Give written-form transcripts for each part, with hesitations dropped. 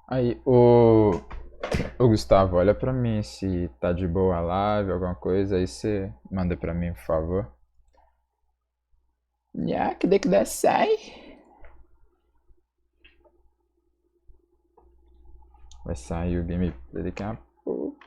Aí, o Gustavo, olha pra mim se tá de boa a live, alguma coisa, aí você manda pra mim, por favor. Ya, que dá sai. Vai sair o gameplay daqui a pouco.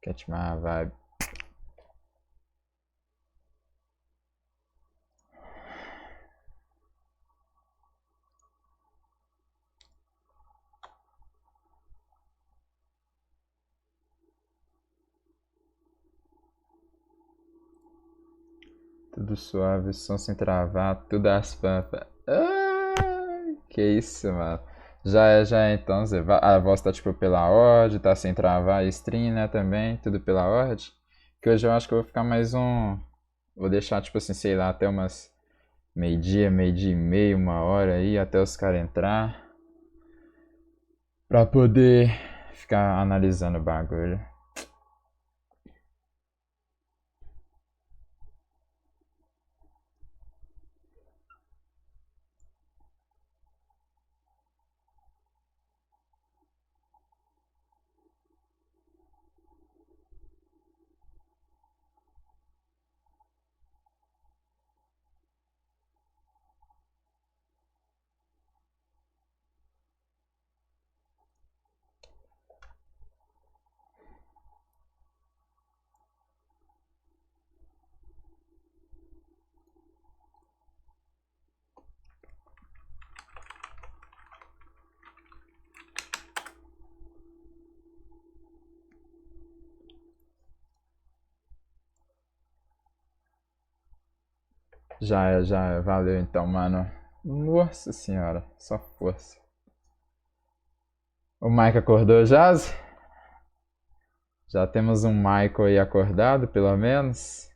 Catch my vibe. Tudo suave, som sem travar, tudo as pampas. Ai, que isso, mano. Já é então, Zé. A voz tá tipo pela ordem, tá sem travar, stream, né, também, tudo pela ordem. Que hoje eu acho que eu vou ficar mais um. Vou deixar, tipo assim, sei lá, até umas meio-dia e meio, uma hora aí, até os caras entrar. Pra poder ficar analisando o bagulho. Já é. Valeu então, mano. Nossa senhora, só força. O Mike acordou já? Já temos um Michael aí acordado, pelo menos.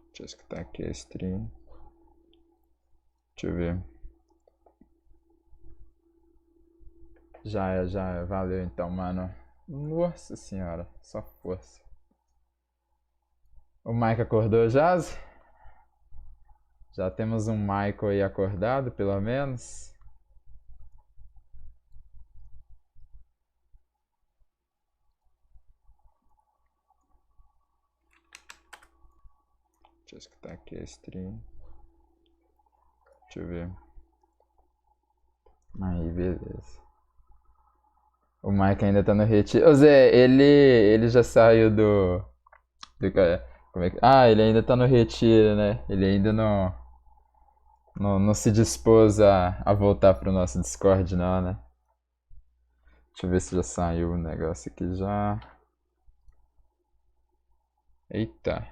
Deixa eu escutar aqui a stream. Deixa eu ver. Já é. Valeu então, mano. Nossa senhora, só força. O Mike acordou já? Já temos um Michael aí acordado, pelo menos. Deixa eu escutar aqui a stream. Deixa eu ver. Aí, beleza. O Mike ainda tá no retiro. Ô Zé, ele já saiu como é que... Ah, ele ainda tá no retiro, né? Ele ainda não se dispôs a voltar pro nosso Discord, não, né? Deixa eu ver se já saiu o negócio aqui já. Eita.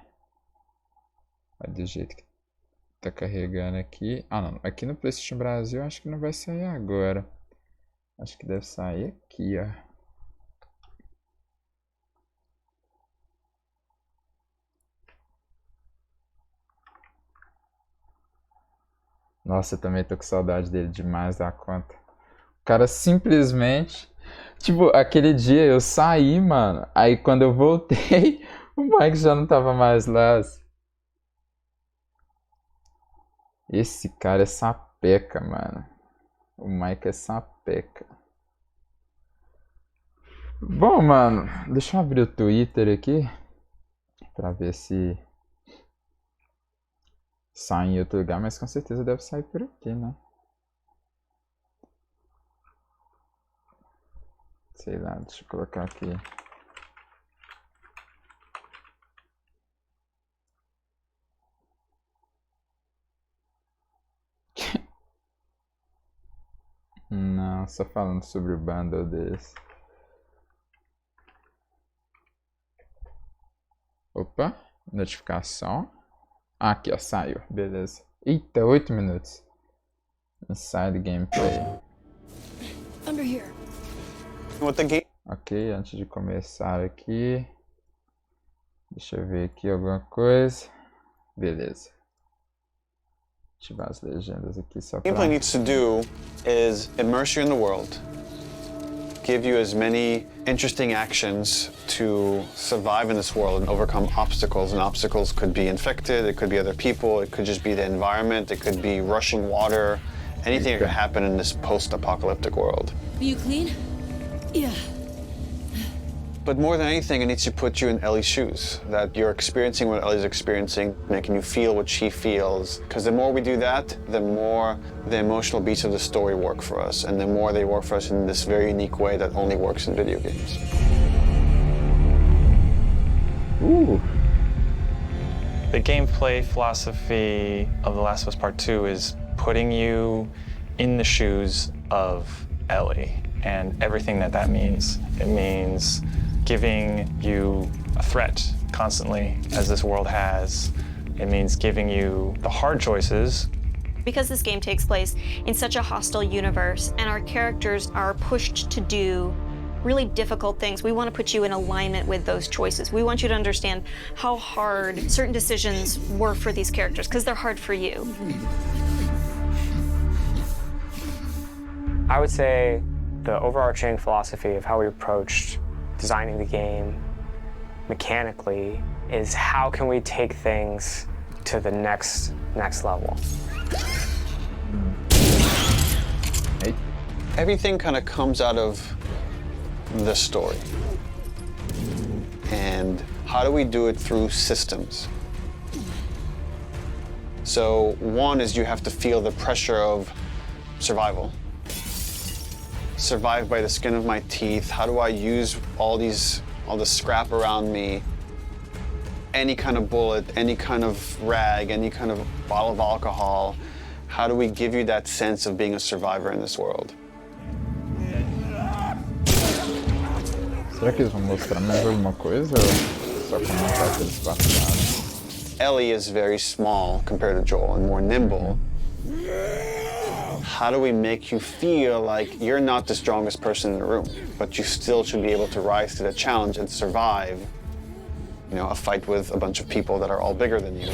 Vai do jeito que tá carregando aqui. Ah, não. Aqui no PlayStation Brasil acho que não vai sair agora. Acho que deve sair aqui, ó. Nossa, eu também tô com saudade dele demais da conta. O cara simplesmente. Tipo, aquele dia eu saí, mano. Aí quando eu voltei, o Mike já não tava mais lá. Esse cara é sapeca, mano. O Mike é sapeca. Bom, mano, deixa eu abrir o Twitter aqui pra ver se sai em outro lugar, mas com certeza deve sair por aqui, né? Sei lá, deixa eu colocar aqui. Não, só falando sobre o bundle desse. Opa, notificação. Ah, aqui, ó, saiu. Beleza. Eita, 8 minutos. Inside gameplay. Under here. What the game? Ok, antes de começar aqui, deixa eu ver aqui alguma coisa. Beleza. Ativar as legendas aqui só pra... Gameplay needs to do is immerse you in the world, give you as many interesting actions to survive in this world and overcome obstacles. And obstacles could be infected, it could be other people, it could just be the environment, it could be rushing water, anything that could happen in this post-apocalyptic world. Are you clean? Yeah. But more than anything, it needs to put you in Ellie's shoes, that you're experiencing what Ellie's experiencing, making you feel what she feels. Because the more we do that, the more the emotional beats of the story work for us, and the more they work for us in this very unique way that only works in video games. Ooh. The gameplay philosophy of The Last of Us Part 2 is putting you in the shoes of Ellie and everything that that means. It means giving you a threat constantly, as this world has. It means giving you the hard choices. Because this game takes place in such a hostile universe and our characters are pushed to do really difficult things, we want to put you in alignment with those choices. We want you to understand how hard certain decisions were for these characters, because they're hard for you. I would say the overarching philosophy of how we approached designing the game mechanically is how can we take things to the next level. Everything kind of comes out of the story. And how do we do it through systems? So one is you have to feel the pressure of survival. Survive by the skin of my teeth. How do I use all the scrap around me, any kind of bullet, any kind of rag, any kind of bottle of alcohol? How do we give you that sense of being a survivor in this world? Será que eles vão mostrar mais alguma coisa ou só comentar que eles passaram? Ellie is very small compared to Joel and more nimble. How do we make you feel like you're not the strongest person in the room, but you still should be able to rise to the challenge and survive, you know, a fight with a bunch of people that are all bigger than you?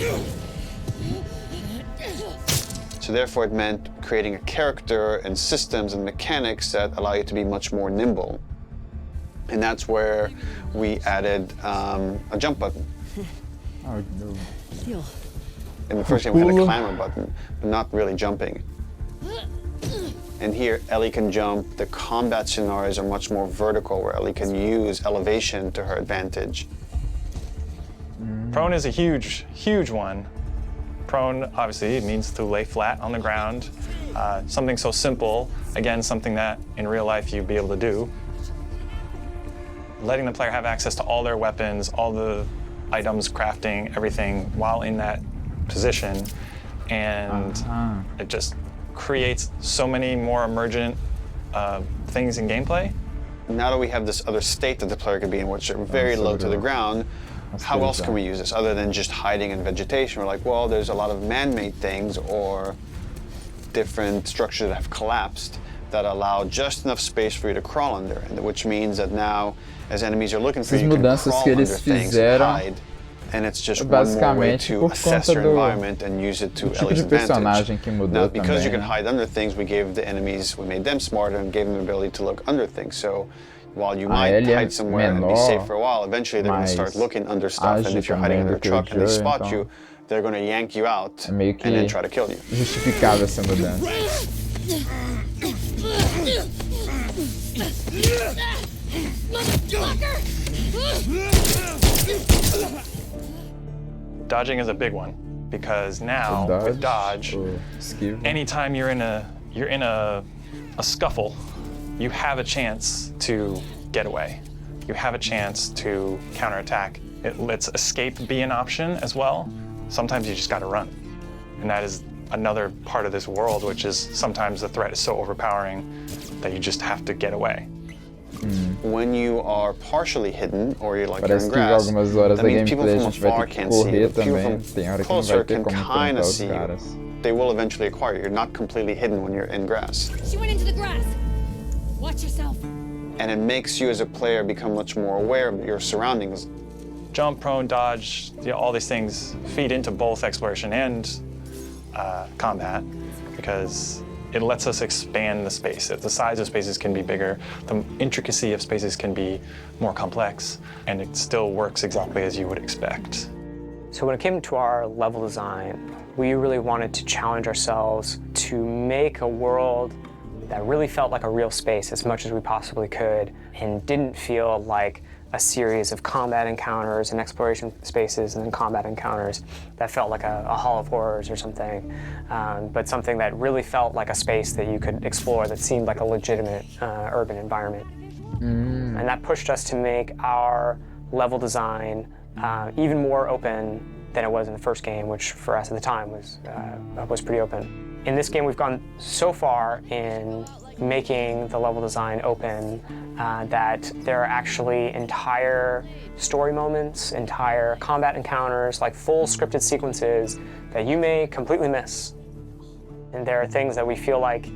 So therefore it meant creating a character and systems and mechanics that allow you to be much more nimble. And that's where we added a jump button. Oh, no. In the first game we had a climber button, but not really jumping. And here, Ellie can jump. The combat scenarios are much more vertical, where Ellie can use elevation to her advantage. Prone is a huge, huge one. Prone, obviously, it means to lay flat on the ground. Something so simple, again, something that in real life you'd be able to do. Letting the player have access to all their weapons, all the items, crafting, everything while in that position. And it just creates so many more emergent things in gameplay. Now that we have this other state that the player could be in, which are very low to the ground, how else can we use this other than just hiding in vegetation? We're like, well, there's a lot of man-made things or different structures that have collapsed that allow just enough space for you to crawl under, which means that now, as enemies are looking for you, you can crawl under things and hide. And it's just one more way to assess your environment and use it to Ellie's advantage. Now, because you can hide under things, we gave the enemies, we made them smarter and gave them the ability to look under things. So while you might hide somewhere and be safe for a while, eventually they're going to start looking under stuff. And if you're hiding under a truck and they spot you, they're going to yank you out and then try to kill you. Justificável essa mudança. Dodging is a big one because now with dodge, anytime you're in a scuffle, you have a chance to get away. You have a chance to counterattack. It lets escape be an option as well. Sometimes you just got to run, and that is another part of this world, which is sometimes the threat is so overpowering that you just have to get away. When you are partially hidden, or you're like you're in grass, that means people from afar can see you, but people from closer can kind of see you. they will eventually acquire you. You're not completely hidden when you're in grass. She went into the grass. Watch yourself. And it makes you as a player become much more aware of your surroundings. Jump, prone, dodge, all these things feed into both exploration and combat because it lets us expand the space. The size of spaces can be bigger, the intricacy of spaces can be more complex, and it still works exactly as you would expect. So when it came to our level design, we really wanted to challenge ourselves to make a world that really felt like a real space as much as we possibly could and didn't feel like a series of combat encounters and exploration spaces and then combat encounters that felt like a Hall of Horrors or something, but something that really felt like a space that you could explore that seemed like a legitimate urban environment. And that pushed us to make our level design even more open than it was in the first game, which for us at the time was pretty open. In this game, we've gone so far in making the level design open that there are actually entire story moments, entire combat encounters, like full scripted sequences that you may completely miss. And there are things that we feel like,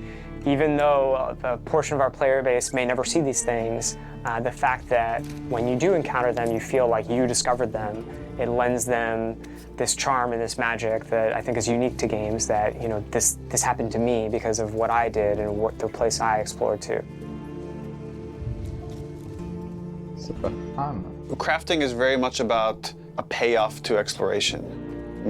even though a portion of our player base may never see these things, the fact that when you do encounter them, you feel like you discovered them, it lends them this charm and this magic that I think is unique to games, that, you know, this happened to me because of what I did and what the place I explored to. Super. Crafting is very much about a payoff to exploration,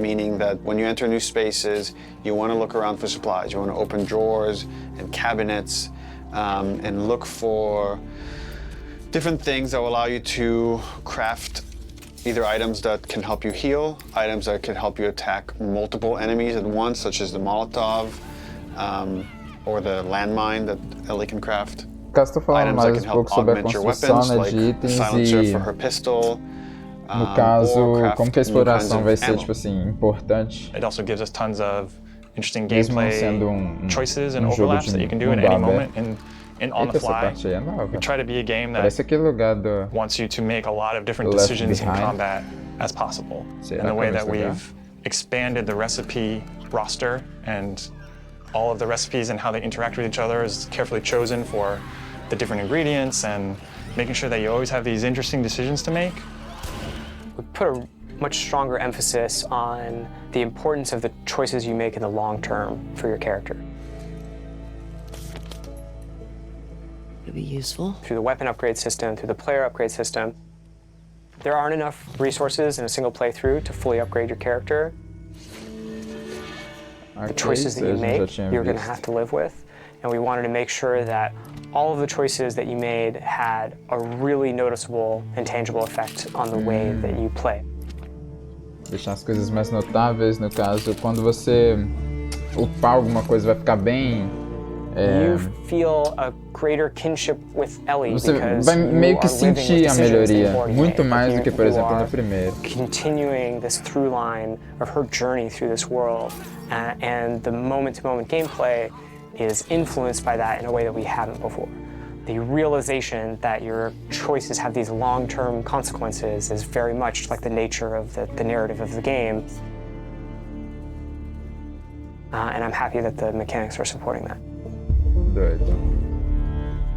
meaning that when you enter new spaces, you want to look around for supplies. You want to open drawers and cabinets and look for different things that will allow you to craft either items that can help you heal, items that can help you attack multiple enemies at once, such as the Molotov or the landmine that Ellie can craft. Caso tu falando Items that mais can um pouco help sobre a augment your construção, weapons, né, like de a itens silencer e, for her pistol. no caso, or craft como que a new kinds exploração of vai ser, ammo. tipo assim, importante, It also gives us tons of interesting mesmo gameplay sendo choices and jogo overlaps de that you can do at mundo any aberto. moment and on Eita, the essa fly. parte aí é nova. We try to be a game that Parece aquele lugar do wants you to make a lot of different Left decisions in Behind. combat as possible. Será And the que way eu vou that jogar? we've expanded the recipe roster and all of the recipes and how they interact with each other is carefully chosen for the different ingredients and making sure that you always have these interesting decisions to make. We put a much stronger emphasis on the importance of the choices you make in the long term for your character. It'll be useful. Through the weapon upgrade system, through the player upgrade system, there aren't enough resources in a single playthrough to fully upgrade your character. The choices that you make, you're going to have to live with. And we wanted to make sure that all of the choices that you made had a really noticeable and tangible effect on the way that you play. deixar as coisas mais notáveis, no caso, quando você upar alguma coisa vai ficar bem... You feel a greater kinship with Ellie Você because vai meio you que are living with sentir a decisions that melhoria, you've already muito made. mais do You- que, por you exemplo, no are primeiro. continuing this through line of her journey through this world, and the moment-to-moment gameplay is influenced by that in a way that we haven't before. The realization that your choices have these long-term consequences is very much like the nature of the narrative of the game. And I'm happy that the mechanics are supporting that. Doido.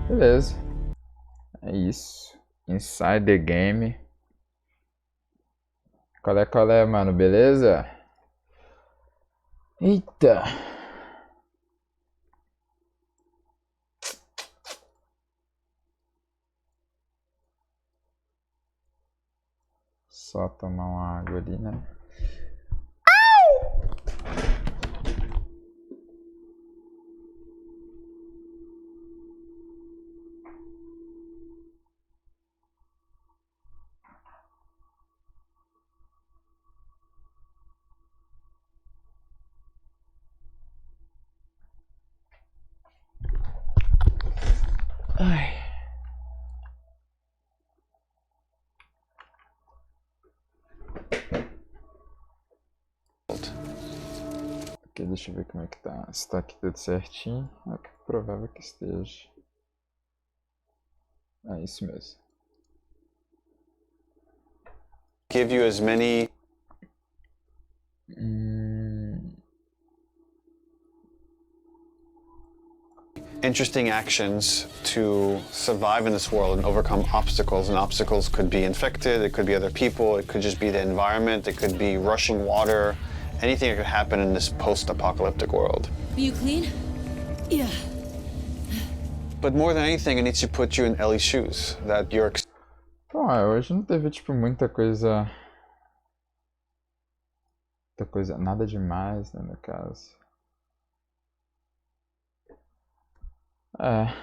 Beleza. É isso. Inside the game. Qual é, mano? Beleza? Eita. Só tomar uma água ali, né? Ai. Aqui, deixa eu ver como é que tá. Se tá aqui tudo certinho. É provável que esteja. É isso mesmo. Give you as many interesting actions to survive in this world and overcome obstacles. And obstacles could be infected, it could be other people, it could just be the environment, it could be rushing water, anything that could happen in this post-apocalyptic world. Are you clean? Yeah. But more than anything, it needs to put you in Ellie's shoes. That you're. Bom, hoje não teve, tipo, muita coisa. Muita coisa. Nada demais, né, no caso. É.